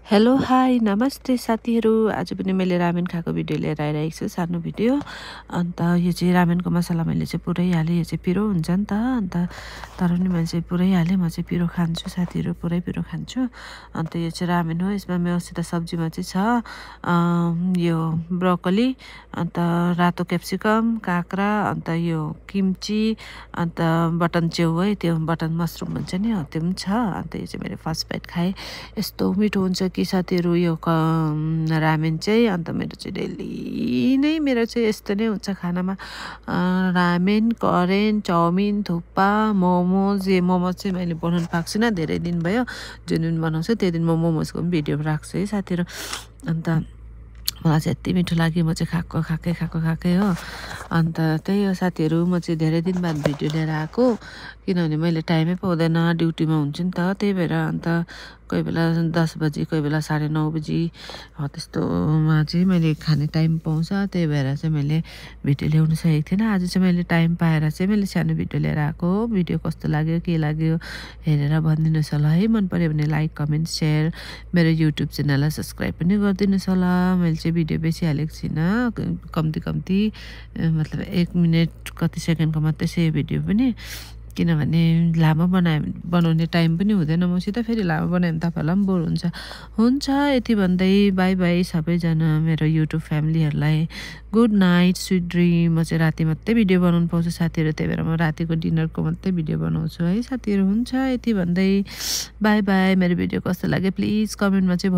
Hello hi नमस्ते साथीहरू। आज पनि मैले रामेन खाएको भिडियो लिएर आइरहेको छु, सानो भिडियो। अन्त यो चाहिँ रामेनको मसला मैले चाहिँ पुरै हालेँ। यो चाहिँ पिरो हुन्छ नि त, अन्त तर पनि मैले चाहिँ पुरै हालेँ। म चाहिँ पिरो खान्छु साथीहरू, पुरै पिरो खान्छु। अन्त यो चाहिँ रामेन हो। यसमा मेरोसित सब्जीमा चाहिँ छ यो ब्रोकोली, अन्त रातो क्याप्सिकम, काँक्रा, अन्त यो किम्ची, अन्त बटन च्याउ है, त्यो बटन मसरुम भन्छ नि, त्यो पनि छ। अन्त यो चाहिँ मैले फर्स्ट बाइट खाएँ। यस्तो मिठो हुन्छ कि साथीहरू यो रामेन चाहिँ। अन्त मेरो चाहिँ डेली नै मेरो चाहिँ यस्तो नै हुन्छ खानामा, रामेन, करेन, चाउमिन, थुक्पा, मोमोज। मोमोज चाहिँ मैले बनाउनु पाएको छुइनँ, धेरै दिन भयो। जुन दिन बनाउँछु त्यो दिन म मोमोजको पनि भिडियो राख्छु है साथीहरू। अन्त मलाई चाहिँ यति मिठो लाग्यो, म चाहिँ खाएकै हो। अन्त त्यही हो साथीहरू, म चाहिँ धेरै दिन बाद भिडियो लिएर आएको, किनभने मैले टाइमै पाउँदैन, ड्युटीमा हुन्छु नि त, त्यही भएर। अन्त कोही बेला 10 बजी, कोही बेला 9:30 बजी त्यस्तोमा चाहिँ मैले खाने टाइम पाउँछ, त्यही भएर चाहिँ मैले भिडियो ल्याउनु सकेको थिइनँ। आज चाहिँ मैले टाइम पाएर चाहिँ मैले सानो भिडियो लिएर आएको हो। भिडियो कस्तो लाग्यो, के लाग्यो हेरेर भनिदिनुहोस् होला है। मन पऱ्यो भने लाइक, कमेन्ट, सेयर, मेरो युट्युब च्यानललाई सब्सक्राइब पनि गरिदिनुहोस् होला। मैले चाहिँ भिडियो बेसी हालेको छुइनँ, कम्ती मतलब 1 मिनट कति सेकेन्डको मात्रै छ भिडियो पनि, किनभने लामो बनाउने टाइम पनि हुँदैन मसित। फेरि लामो बनायो भने तपाईँहरूलाई पनि बोर हुन्छ। यति भन्दै बाई बाई सबैजना मेरो युट्युब फ्यामिलीहरूलाई। Good night, sweet dream. म चाहिँ राति मात्रै भिडियो बनाउनु पाउँछु साथीहरू, त्यही भएर म रातिको डिनरको मात्रै भिडियो बनाउँछु है साथीहरू। हुन्छ, यति भन्दै बाई बाई। मेरो भिडियो कस्तो लाग्यो प्लिज कमेन्टमा चाहिँ